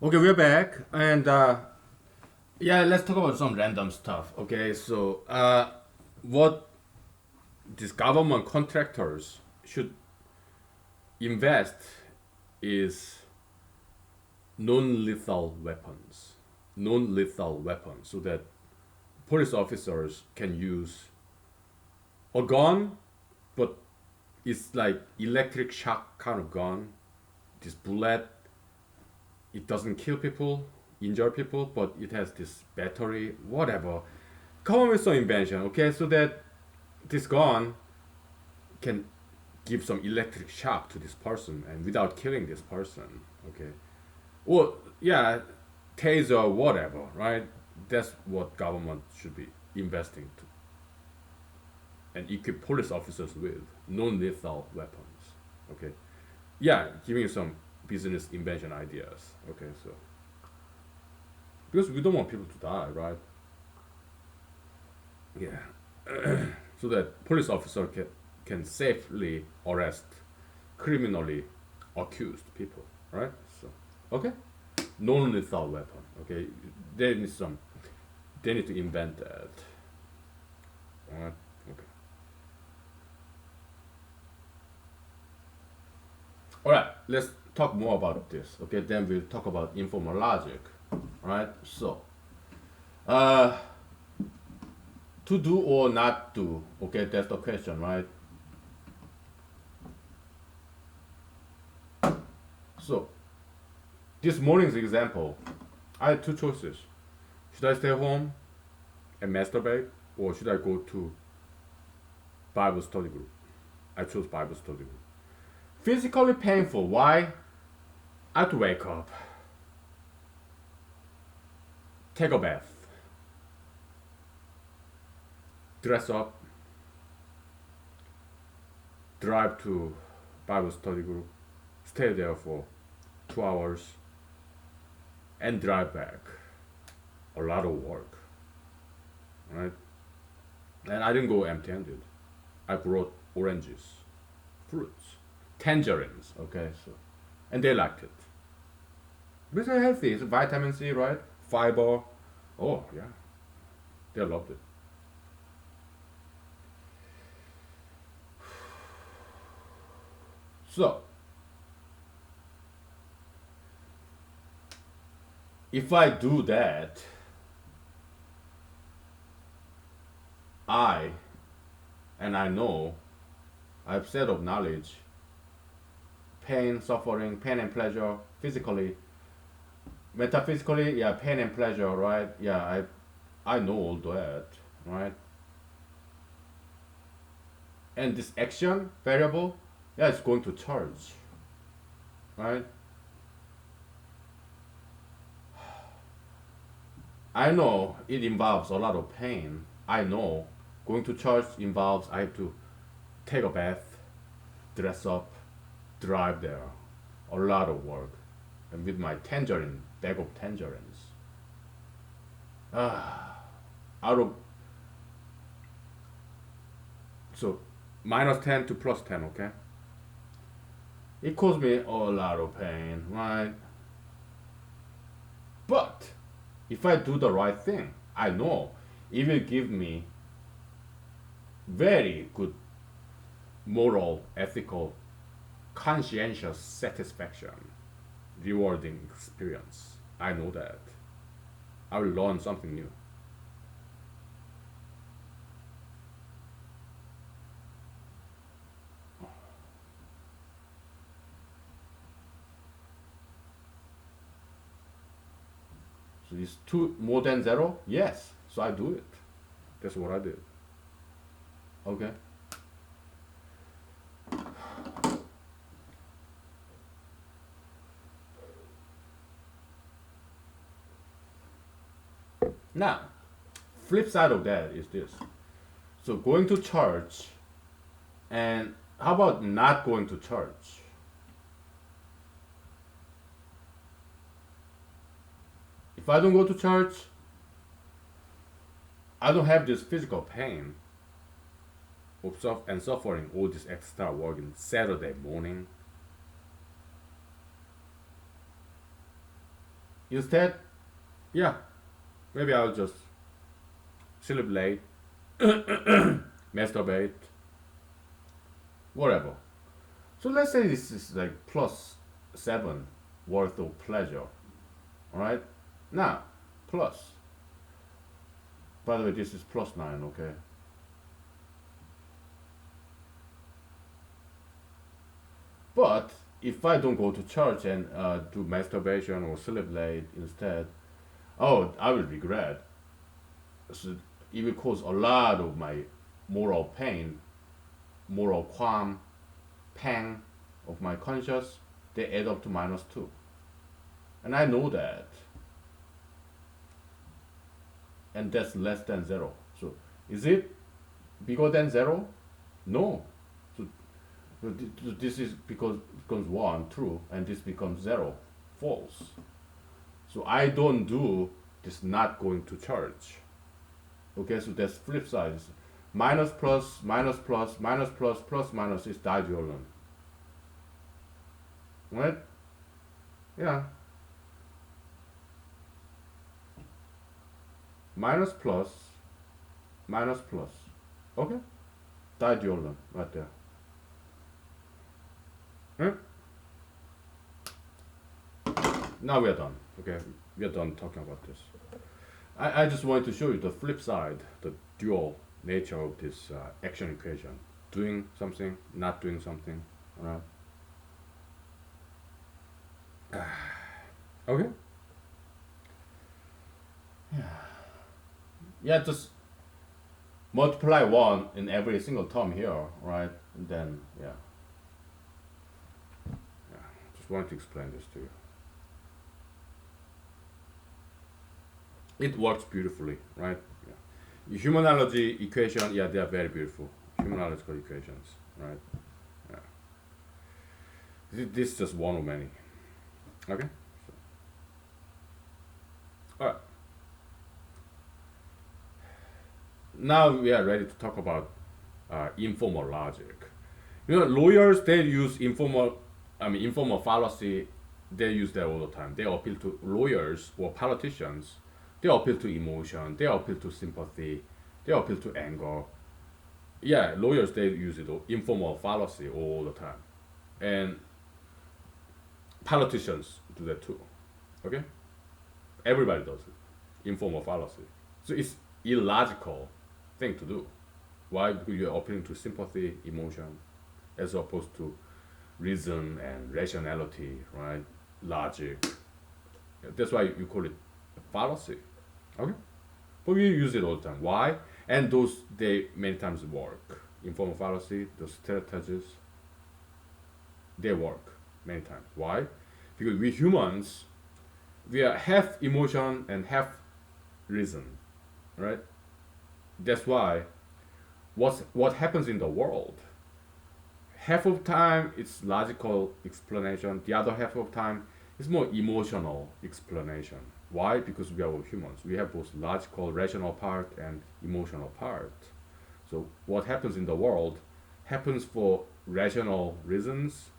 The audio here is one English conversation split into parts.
Okay, we're back, and yeah, let's talk about some random stuff. Okay, so what these government contractors should invest is non-lethal weapons, non-lethal weapons, so that police officers can use a gun, but it's like electric shock kind of gun. This bullet, it doesn't kill people, injure people, but it has this battery, whatever. Come up with some invention, okay, so that this gun can give some electric shock to this person and without killing this person, okay. Well, yeah, taser, whatever, right? That's what government should be investing to and equip police officers with non-lethal weapons, okay. Yeah, giving you some business invention ideas, okay. So because we don't want people to die, right? Yeah, so that police officer can safely arrest criminally accused people, right? So okay, non-lethal weapon. Okay, they need some. They need to invent that. Alright. Okay. All right. Let's talk more about this. Okay. Then we'll talk about informal logic. All right. So, uh, to do or not do. Okay, that's the question, right? So, this morning's example, I had two choices. Should I stay home and masturbate, or should I go to Bible study group? I chose Bible study group. Physically painful. Why? I have to wake up, take a bath, dress up, drive to Bible study group, stay there for 2 hours, and drive back. A lot of work, right? And I didn't go empty-handed. I brought oranges, fruits, tangerines. Okay, so and they liked it. Because they're healthy. It's vitamin C, right? Fiber. Oh yeah, they loved it. So if I do that, I and I know I have set of knowledge, pain, suffering, pain and pleasure, physically, metaphysically, yeah, pain and pleasure, right? Yeah, I know all that, right? And this action variable, yeah, it's going to charge, right? I know it involves a lot of pain. I know going to church involves I have to take a bath, dress up, drive there. A lot of work. And with my tangerine, bag of tangerines. Out of so -10 to +10, okay? It caused me a lot of pain, right? But if I do the right thing, I know it will give me very good moral, ethical, conscientious satisfaction, rewarding experience. I know that. I will learn something new. So it's two more than zero? Yes. So I do it. That's what I did. Okay. Now, flip side of that is this. So going to church and how about not going to church? If I don't go to church, I don't have this physical pain and suffering all this extra work in Saturday morning. Instead, yeah, maybe I'll just sleep late, masturbate, whatever. So let's say this is like +7 worth of pleasure. Alright? Now, plus. By the way, this is +9, okay? But if I don't go to church and do masturbation or sleep late instead, oh, I will regret. So it will cause a lot of my moral pain, moral qualm, pang of my conscience. They add up to -2. And I know that. And that's less than 0. So is it bigger than 0? No. So this is becomes 1 true, and this becomes 0 false. So I don't do this not going to church. Okay, so that's flip side. Minus plus minus plus minus plus plus minus is diagonal. Right? Yeah. Minus plus minus plus. Okay? Diagonal right there. Right? Now we are done. Okay, we are done talking about this. I just wanted to show you the flip side, the dual nature of this action equation. Doing something, not doing something. Alright? Okay? Yeah, just multiply 1 in every single term here, right? And then, yeah. Just wanted to explain this to you. It works beautifully, right? Yeah. Humanology equation, yeah, they are very beautiful. Humanological equations, right? Yeah. This is just one of many. Okay? So. Alright. Now we are ready to talk about informal logic. You know, lawyers, they use informal fallacy. They use that all the time. They appeal to lawyers or politicians. They appeal to emotion. They appeal to sympathy. They appeal to anger. Yeah, lawyers, they use it, informal fallacy all the time. And politicians do that too. Okay? Everybody does it. Informal fallacy. So it's illogical thing to do. Why? Because you're appealing to sympathy, emotion, as opposed to reason and rationality, right? Logic. That's why you call it fallacy. Okay? But we use it all the time. Why? And those, they many times work. Informal fallacy, those strategies, they work many times. Why? Because we humans, we are half emotion and half reason, right? That's why what happens in the world, half of time it's logical explanation, the other half of time is more emotional explanation. Why? Because we are all humans. We have both logical, rational part and emotional part. So what happens in the world happens for rational reasons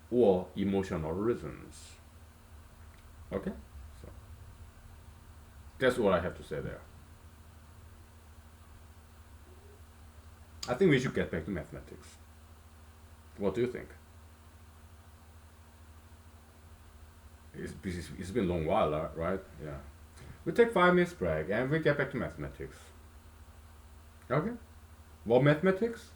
or emotional reasons. Okay? So that's what I have to say there. I think we should get back to mathematics. What do you think? It's been a long while, right? Yeah. We take 5 minutes break and we get back to mathematics. Okay? What mathematics?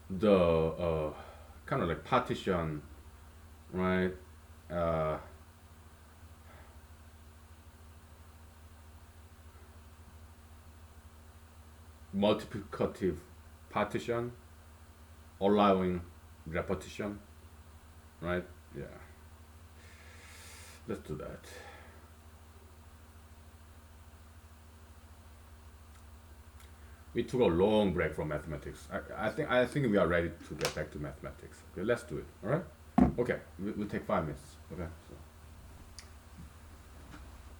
The kind of like partition, right? Multiplicative partition, allowing repetition, right? Yeah. Let's do that. We took a long break from mathematics. I think we are ready to get back to mathematics. Okay, let's do it. All right? Okay, we'll take 5 minutes. Okay.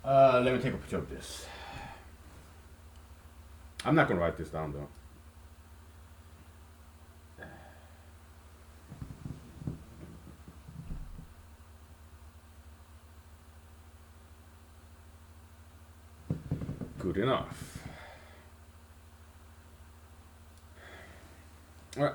So, let me take a picture of this. I'm not gonna write this down though. good enough. All right.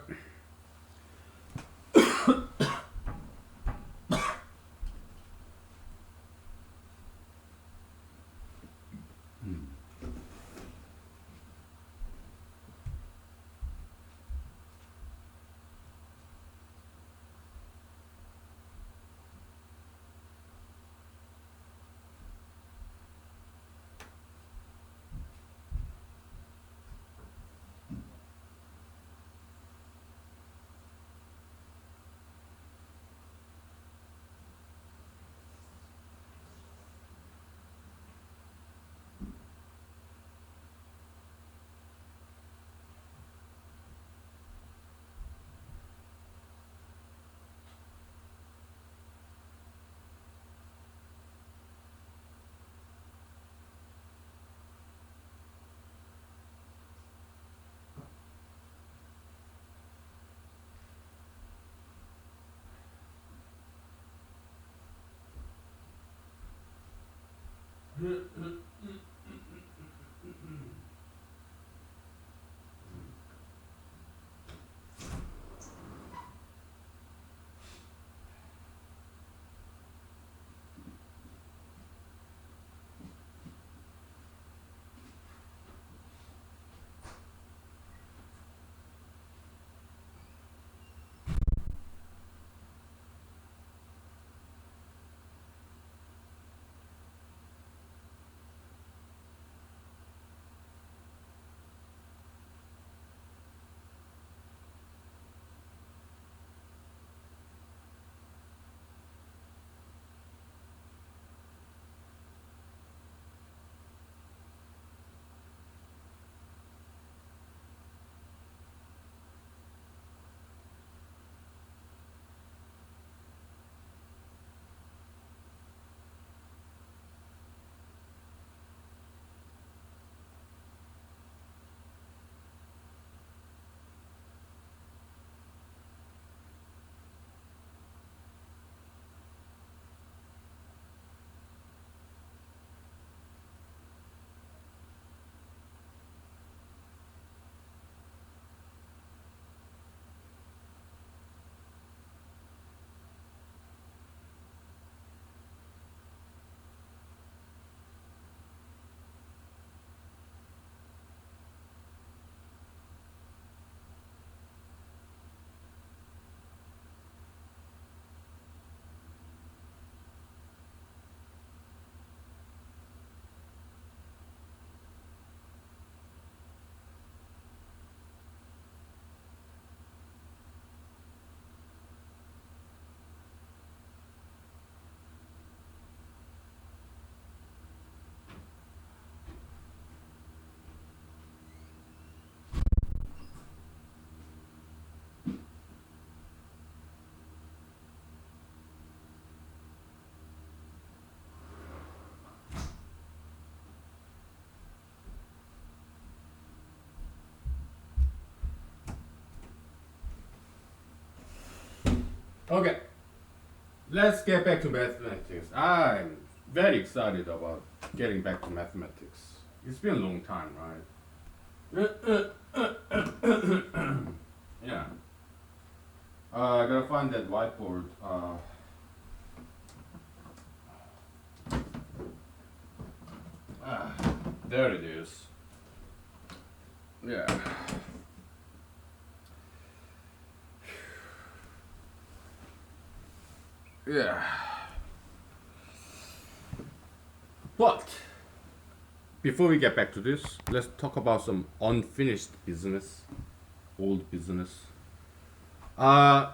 Okay, let's get back to mathematics. I'm very excited about getting back to mathematics. It's been a long time, right? Yeah. I gotta find that whiteboard. There it is. Yeah. Yeah. But before we get back to this, let's talk about some unfinished business, old business. Uh,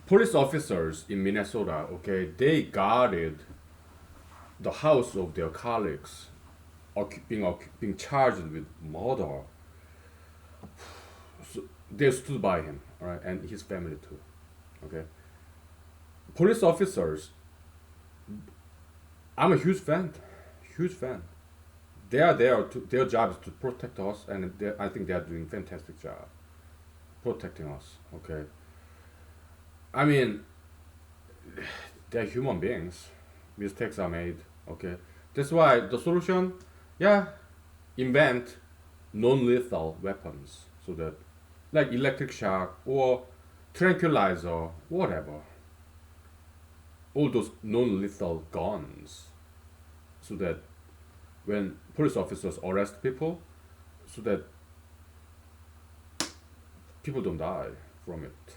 Police officers in Minnesota, okay, they guarded the house of their colleagues, being charged with murder. So they stood by him, all right, and his family too. Okay, police officers. I'm a huge fan, huge fan. They are there to their job is to protect us, and I think they are doing fantastic job protecting us. Okay, I mean they're human beings. Mistakes are made. Okay, that's why the solution, yeah, invent non-lethal weapons, so that, like electric shock or tranquilizer, whatever, all those non-lethal guns, so that when police officers arrest people, so that people don't die from it.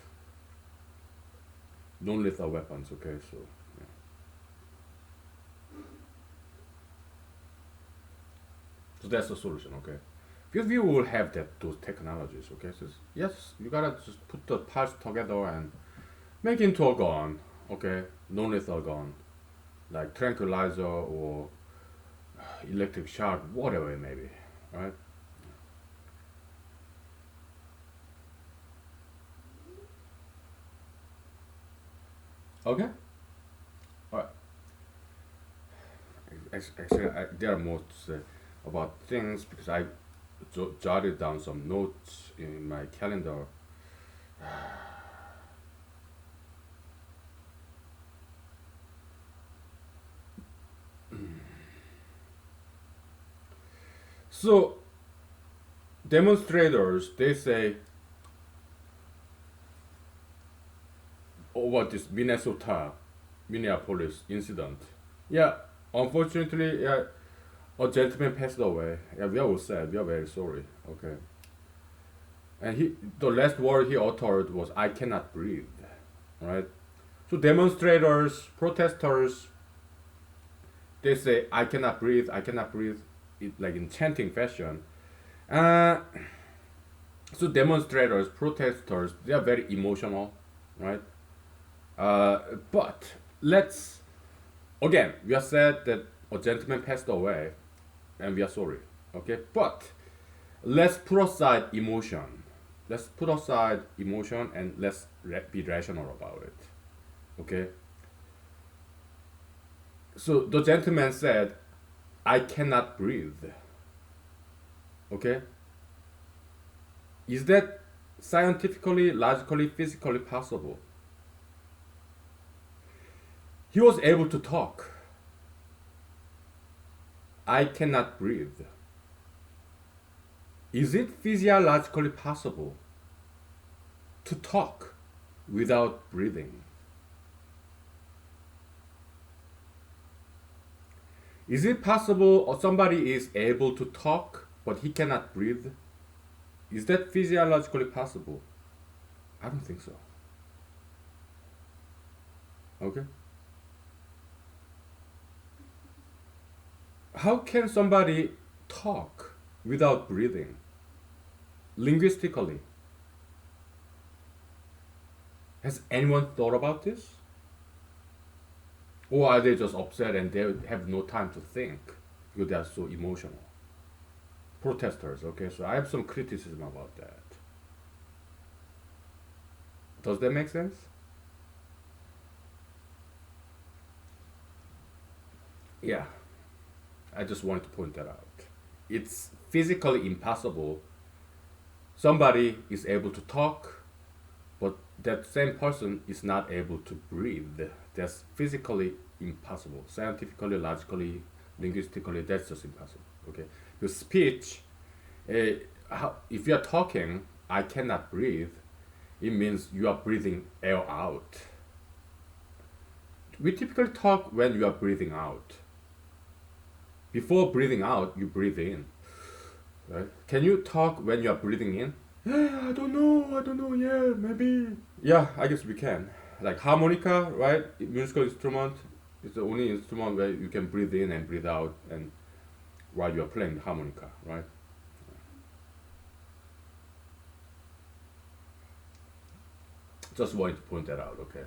Non-lethal weapons, okay, so yeah. So that's the solution, okay. Because we will have those technologies, okay. So yes, you gotta just put the parts together and make into a gun, okay, non-lethal gun, like tranquilizer or electric shock, whatever it may be, right? Okay, all right. Actually, there are more to say about things because I jotted down some notes in my calendar. So demonstrators, they say over this Minneapolis incident. Yeah, unfortunately, yeah, a gentleman passed away. Yeah, we are all sad. We are very sorry. Okay, and the last word he uttered was, "I cannot breathe." Right. So demonstrators, protesters, they say, "I cannot breathe. I cannot breathe," it, like in chanting fashion. Uh, so demonstrators, protesters, they are very emotional, right? Uh, but let's again, we are sad that a gentleman passed away, and we are sorry. Okay, but let's put aside emotion. Let's put aside emotion and let's be rational about it. Okay. So the gentleman said, "I cannot breathe." Okay. Is that scientifically, logically, physically possible? He was able to talk. "I cannot breathe." Is it physiologically possible to talk without breathing? Is it possible or somebody is able to talk but he cannot breathe? Is that physiologically possible? I don't think so. Okay? How can somebody talk without breathing? Linguistically. Has anyone thought about this? Or are they just upset and they have no time to think because they are so emotional? Protesters, okay, so I have some criticism about that. Does that make sense? Yeah, I just wanted to point that out. It's physically impossible. Somebody is able to talk, but that same person is not able to breathe. That's physically impossible. Scientifically, logically, linguistically, that's just impossible. Okay, your speech. If you are talking, "I cannot breathe," it means you are breathing air out. We typically talk when you are breathing out. Before breathing out, you breathe in. Right? Can you talk when you are breathing in? Yeah, I don't know, yeah, maybe. Yeah, I guess we can. Like harmonica, right? Musical instrument. It's the only instrument where you can breathe in and breathe out, and while you're playing the harmonica, right? Just wanted to point that out, okay?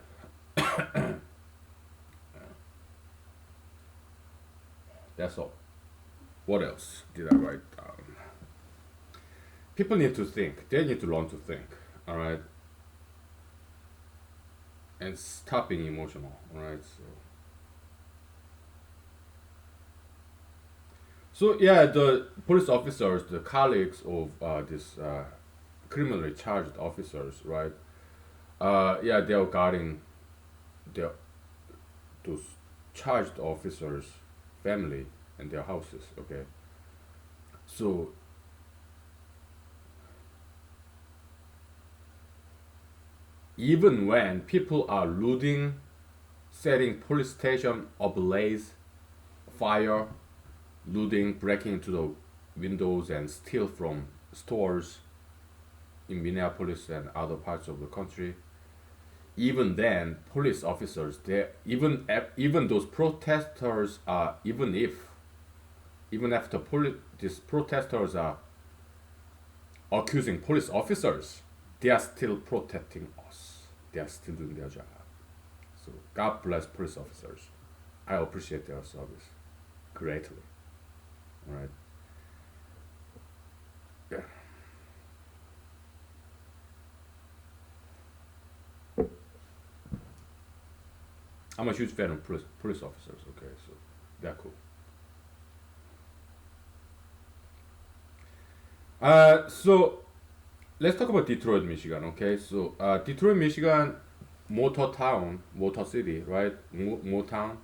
That's all. What else did I write down? People need to think. They need to learn to think, all right? And stop being emotional, all right? So yeah, the police officers, the colleagues of this criminally charged officers, right? Yeah, they are guarding their those charged officers' family and their houses. Okay, So even when people are looting, setting police station ablaze, fire, looting, breaking into the windows and steal from stores in Minneapolis and other parts of the country, even then, police officers, they even those protesters are even after these protesters are accusing police officers, they are still protecting us. They are still doing their job. So God bless police officers. I appreciate their service greatly. All right. Yeah. I'm a huge fan of police officers. Okay, so they're cool. So let's talk about Detroit, Michigan. Okay, so Detroit, Michigan, motor town, motor city, right? Motown.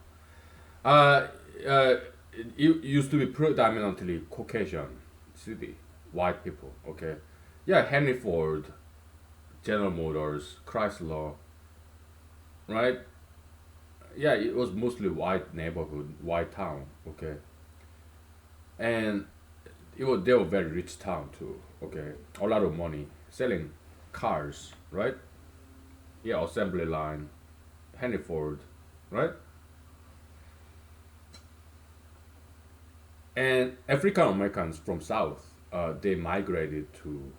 Uh, uh, it used to be predominantly Caucasian city, white people. Okay, yeah, Henry Ford, General Motors, Chrysler, right? Yeah, it was mostly white neighborhood, white town. Okay, and they were very rich town too. Okay, a lot of money selling cars, right? Yeah, assembly line, Henry Ford, right? And African Americans from South, they migrated to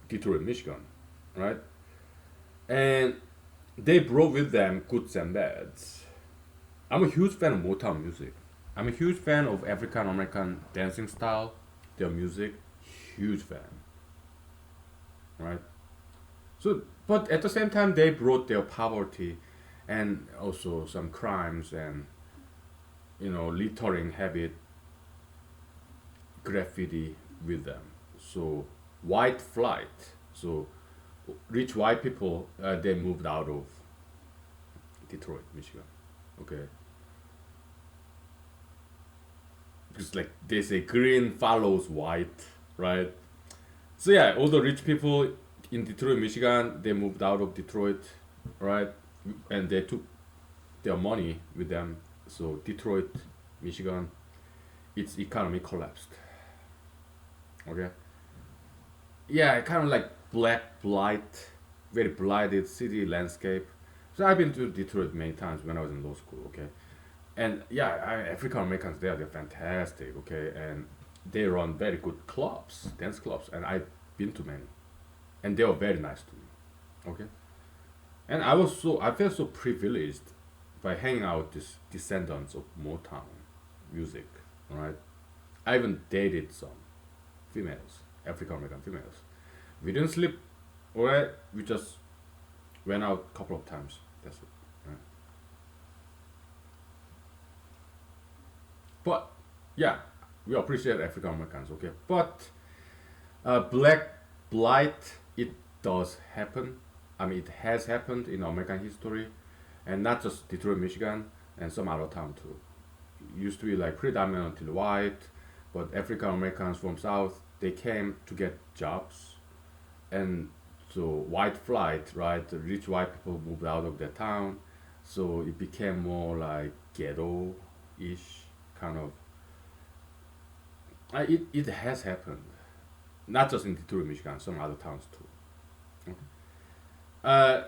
Detroit, Michigan, right? And they brought with them goods and bads. I'm a huge fan of Motown music. I'm a huge fan of African American dancing style, their music, huge fan, right? So, but at the same time, they brought their poverty, and also some crimes and littering habit, graffiti with them. So, white flight. So, rich white people they moved out of Detroit, Michigan. Okay, because like they say, green follows white, right? So yeah, all the rich people in Detroit, Michigan, they moved out of Detroit, right? And they took their money with them. So Detroit, Michigan, its economy collapsed. Okay. Yeah, kind of like black blight, very blighted city landscape. So I've been to Detroit many times when I was in law school. Okay, and yeah, African Americans there, they're fantastic. Okay, and they run very good clubs, dance clubs, and I've been to many, and they were very nice to me. Okay, and I felt so privileged by hanging out with these descendants of Motown music. All right, I even dated some females, African American females. We didn't sleep, alright. We just went out a couple of times. That's it. Right? But yeah, we appreciate African Americans, okay. But black blight, it does happen. I mean, it has happened in American history, and not just Detroit, Michigan, and some other town too. It used to be like predominantly white, but African Americans from South, they came to get jobs, and so white flight, right? The rich white people moved out of their town, so it became more like ghetto-ish kind of. It has happened, not just in Detroit, Michigan, some other towns too. Okay. Uh,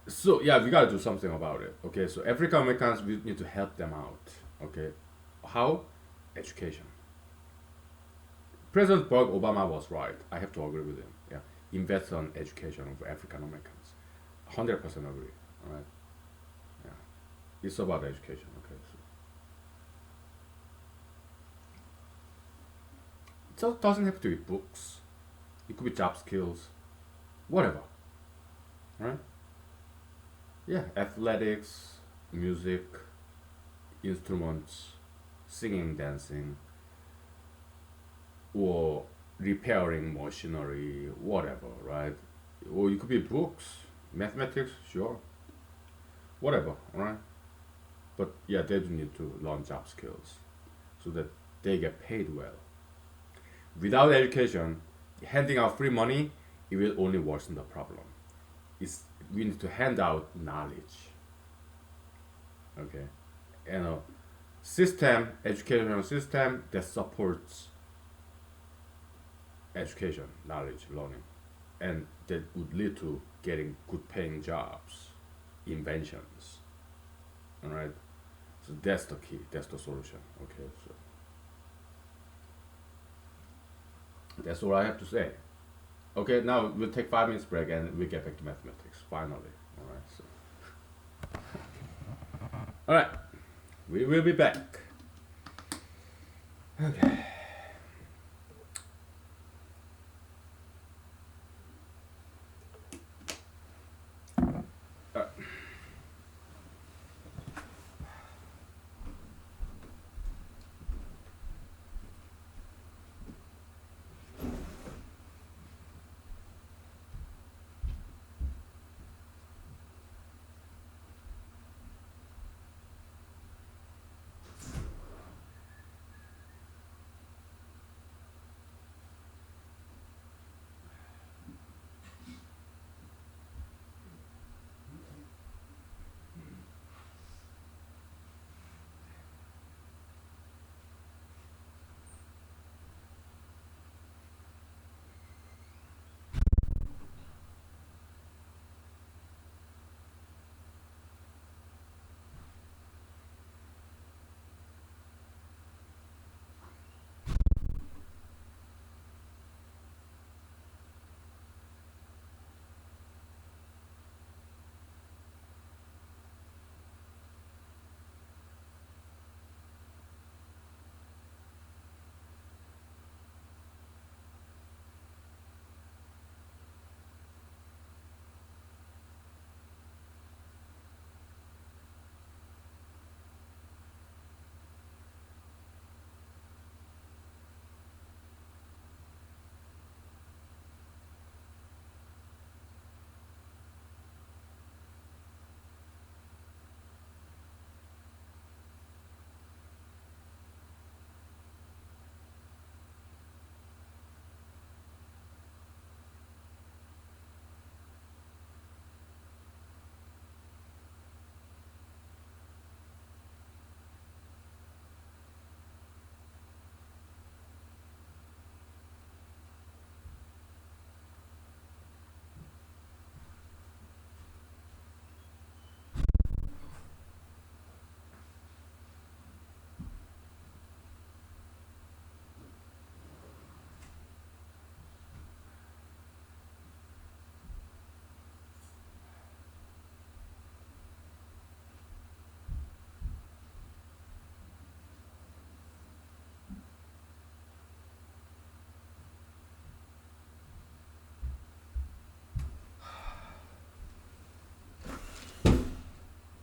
so yeah, we gotta do something about it. Okay, so African Americans, we need to help them out. Okay, how? Education. President Barack Obama was right. I have to agree with him. Yeah, invest on education of African Americans. 100% agree. All right. Yeah, it's about education. Okay, so it doesn't have to be books. It could be job skills, whatever. Right? Yeah, athletics, music, instruments, singing, dancing, or repairing machinery, whatever, right? Or it could be books, mathematics, sure, whatever, right? But yeah, they do need to learn job skills so that they get paid well. without education, handing out free money, it will only worsen the problem. It's, we need to hand out knowledge. Okay, and a system, educational system that supports education, knowledge, learning, and that would lead to getting good paying jobs, inventions. All right, so that's the key. That's the solution. Okay, so that's all I have to say. Okay, now we'll take 5 minutes break and we'll get back to mathematics. Finally, all right. So, all right, we will be back. Okay.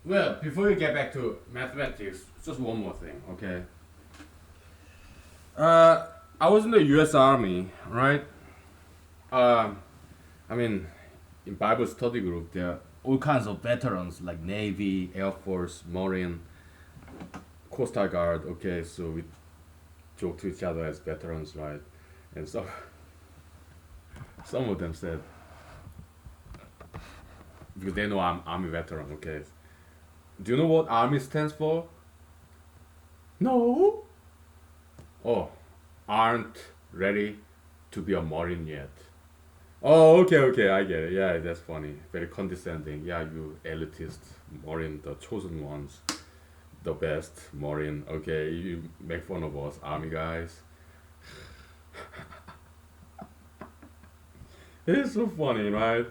Well, before we get back to mathematics, just one more thing, okay? I was in the U.S. Army, right? Uh, I mean, in Bible study group, there are all kinds of veterans like Navy, Air Force, Marine, Coastal Guard. Okay, so we joke to each other as veterans, right? And so some of them said, because they know I'm Army veteran. Okay, do you know what Army stands for? No. Oh, aren't ready to be a Marine yet. Oh, okay, okay, I get it. Yeah, that's funny. Very condescending. Yeah, you elitist Marine, the chosen ones, the best Marine. Okay, you make fun of us, Army guys. It's so funny, right?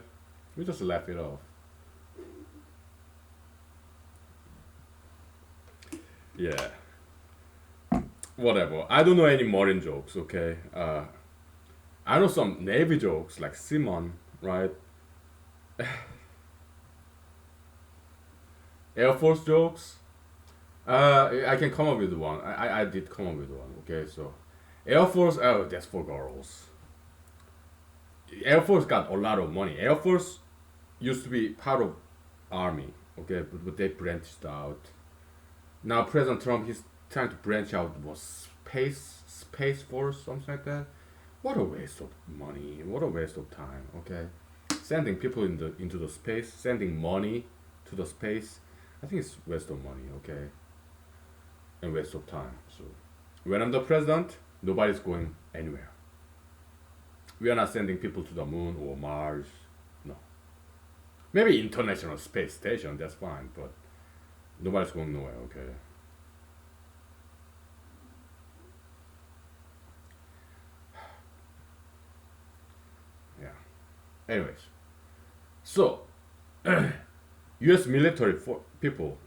We just laugh it off. Yeah, whatever. I don't know any Marine jokes, okay? I know some Navy jokes like Simon, right? Air Force jokes. I can come up with one. I did come up with one. Okay, so Air Force. Oh, that's for girls. Air Force got a lot of money. Air Force used to be part of Army. Okay, but they branched out. Now President Trump, he's trying to branch out. Was Space Force, something like that. What a waste of money. What a waste of time. Okay, sending people into the space, sending money to the space. I think it's waste of money. Okay, and waste of time. So when I'm the president, nobody's going anywhere. We are not sending people to the moon or Mars. No. Maybe International Space Station, that's fine, but nobody's going nowhere, okay? Yeah. Anyways, so US military people,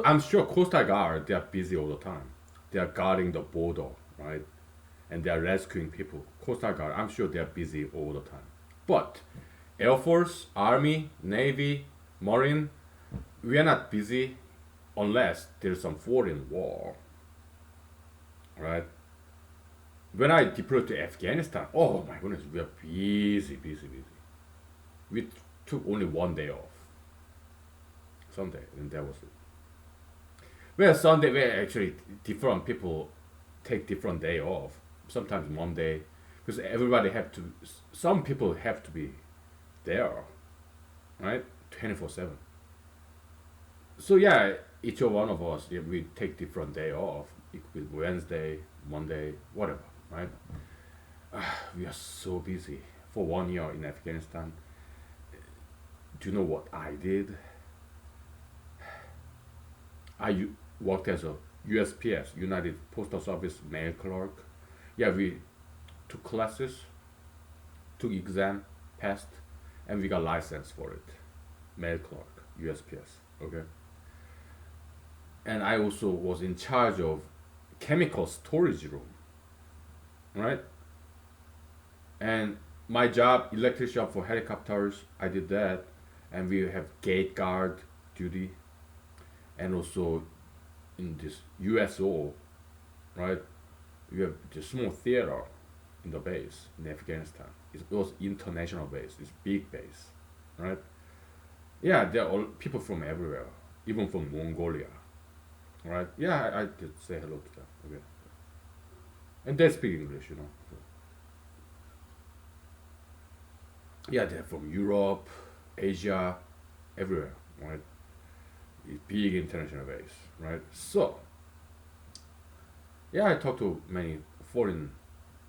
I'm sure Coastal Guard, they are busy all the time. They are guarding the border, right? And they are rescuing people. Coastal Guard, I'm sure they are busy all the time. But Air Force, Army, Navy, Marine, we are not busy unless there's some foreign war, right? When I deployed to Afghanistan, oh my goodness, we are busy, busy, busy. We took only one day off, Sunday, and that was it. Well, Sunday, well, actually, different people take different day off. Sometimes Monday, because everybody have to. Some people have to be there, right? 24/7. So yeah, each of one of us, yeah, we take different day off. It could be Wednesday, Monday, whatever, right? We are so busy for 1 year in Afghanistan. Do you know what I did? Worked as a USPS, United Postal Service mail clerk. Yeah, we took classes, took exam, passed, and we got license for it. Mail clerk, USPS. Okay. And I also was in charge of chemical storage room, right? And my job, electrician for helicopters, I did that, and we have gate guard duty, and also in this USO, right? We have the small theater in the base in Afghanistan. It was international base. It's big base, right? Yeah, there are all people from everywhere, even from Mongolia, right? Yeah, I did say hello to them. Okay, and they speak English, you know. So, yeah, they're from Europe, Asia, everywhere, right? It's big international base, right? So, yeah, I talked to many foreign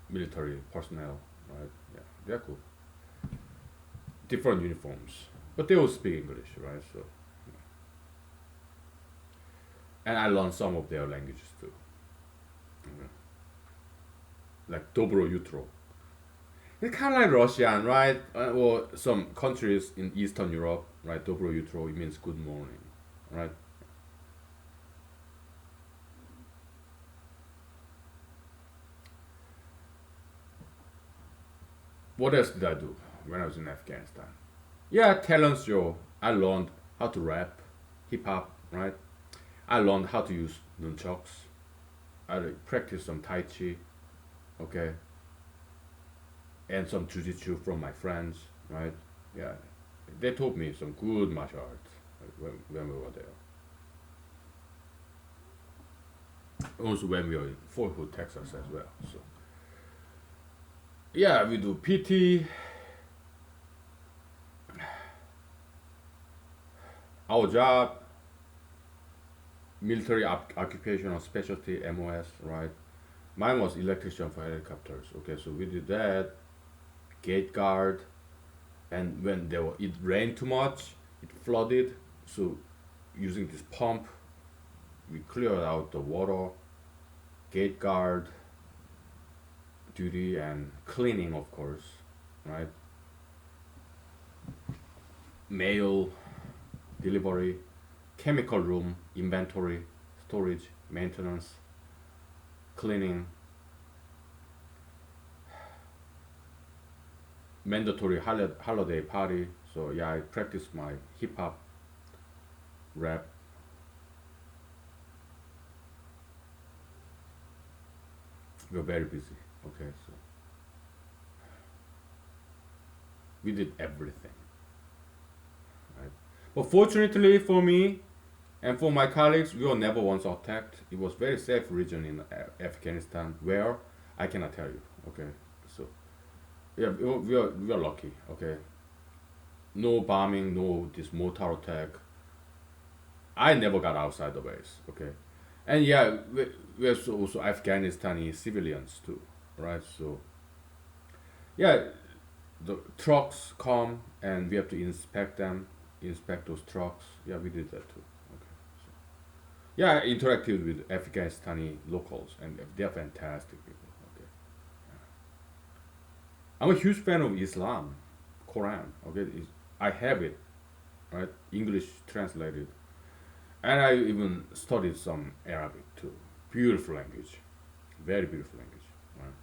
military personnel, right? Yeah, they're cool. Different uniforms, but they all speak English, right? So, and I learned some of their languages too, okay. Like Dobro Jutro. It's kind of like Russian, right? Or some countries in Eastern Europe, right? Dobro Jutro, it means good morning, right? What else did I do when I was in Afghanistan? Yeah, talent show. I learned how to rap, hip hop, right? I learned how to use nunchucks. I practiced some Tai Chi, okay, and some Jiu-Jitsu from my friends, right? Yeah, they taught me some good martial arts when we were there. Also when we were in Fort Hood, Texas as well. So yeah, we do PT. Our job, military occupational specialty, MOS, right? Mine was electrician for helicopters. Okay, so we did that, gate guard, and when it rained too much, it flooded. So using this pump, we cleared out the water, gate guard duty, and cleaning, of course, right? Mail delivery, chemical room, inventory, storage, maintenance, cleaning, mandatory holiday party. So yeah, I practice my hip hop, rap. We're very busy. Okay, so we did everything, right? But fortunately for me and for my colleagues, we were never once attacked. It was very safe region in Afghanistan where I cannot tell you. Okay, so Yeah, we are lucky. Okay, no bombing, no this mortar attack. I never got outside the base. Okay, and yeah, we have also Afghanistani civilians too, right? So yeah, the trucks come and we have to inspect them, inspect those trucks. Yeah, we did that too. Okay. So, yeah, I interacted with Afghanistani locals and they're fantastic people. Okay. I'm a huge fan of Islam, Quran. Okay, I have it, right? English translated, and I even studied some Arabic too. Beautiful language, very beautiful language. Right?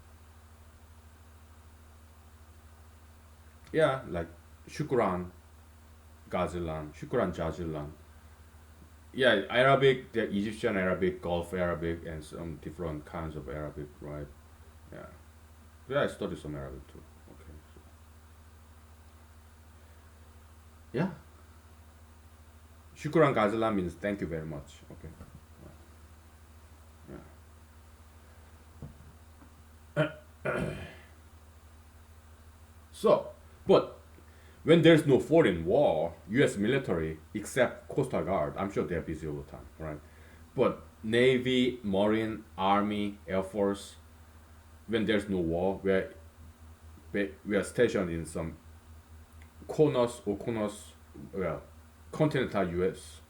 Yeah, like Shukran, Gazilan, Shukran Jazilan. Yeah, Arabic, the Egyptian Arabic, Gulf Arabic, and some different kinds of Arabic, right? Yeah, yeah, I studied some Arabic too. Okay, so, yeah, Shukran Gazilan means thank you very much. Okay, yeah. So, but when there's no foreign war, U.S. military, except Coastal Guard, I'm sure they're busy all the time, right? But Navy, Marine, Army, Air Force, when there's no war, we are stationed in some corners, well, continental U.S.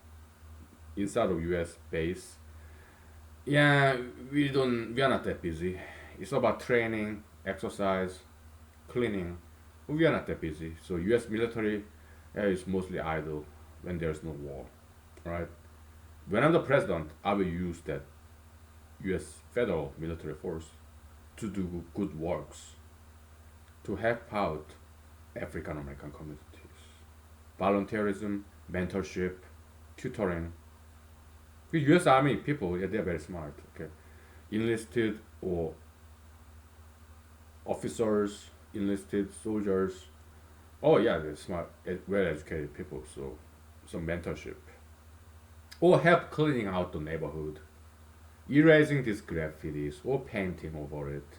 inside of U.S. base. Yeah, we are not that busy. It's about training, exercise, cleaning. We are not that busy. So U.S. military is mostly idle when there's no war, right? When I'm the president, I will use that U.S. federal military force to do good works, to help out African American communities. Volunteerism, mentorship, tutoring. The U.S. Army people, yeah, they're very smart. Okay, enlisted or officers, enlisted soldiers. Oh yeah, they're smart, well-educated people. So, some mentorship or help cleaning out the neighborhood, erasing these graffitis or painting over it,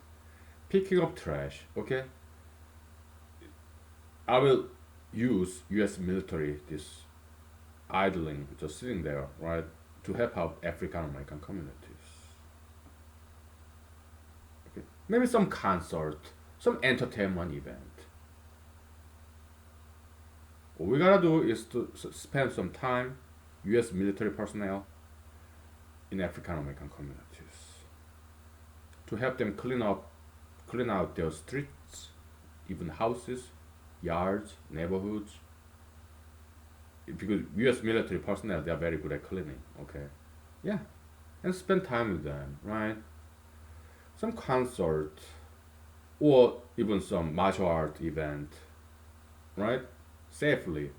picking up trash. Okay, I will use U.S. military this idling, just sitting there, right, to help out African American communities. Okay, maybe some concert, some entertainment event. What we gotta do is to spend some time, U.S. military personnel, in African American communities to help them clean out their streets, even houses, yards, neighborhoods. Because U.S. military personnel, they are very good at cleaning. Okay, yeah, and spend time with them, right? Some concert or even some martial art event, right? Safely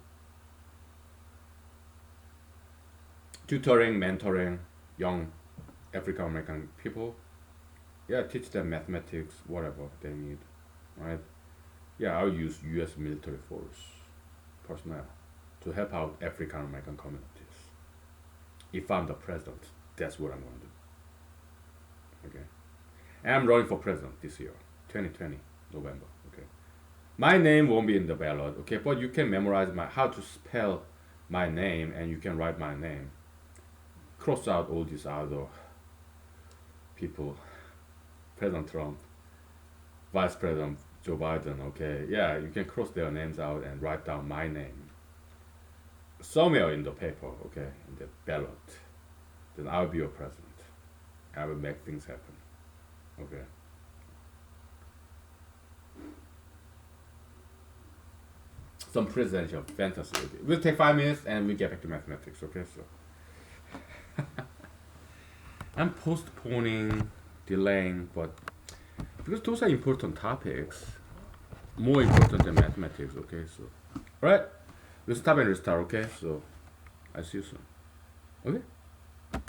tutoring, mentoring young African American people. Yeah, teach them mathematics, whatever they need, right? Yeah, I'll use U.S. military force personnel to help out African American communities. If I'm the president, that's what I'm going to do. Okay, and I'm running for president this year, 2020 November. Okay, my name won't be in the ballot. Okay, but you can memorize my how to spell my name, and you can write my name. Cross out all these other people, President Trump, Vice President Joe Biden. Okay, yeah, you can cross their names out and write down my name somewhere in the paper. Okay, in the ballot. Then I'll be your president. I will make things happen. Okay. Some presidential fantasy. Okay. We'll take 5 minutes and we get back to mathematics. Okay, so I'm postponing, delaying, but because those are important topics, more important than mathematics. Okay, so all right, we'll stop and restart. Okay, so I see you soon. Okay.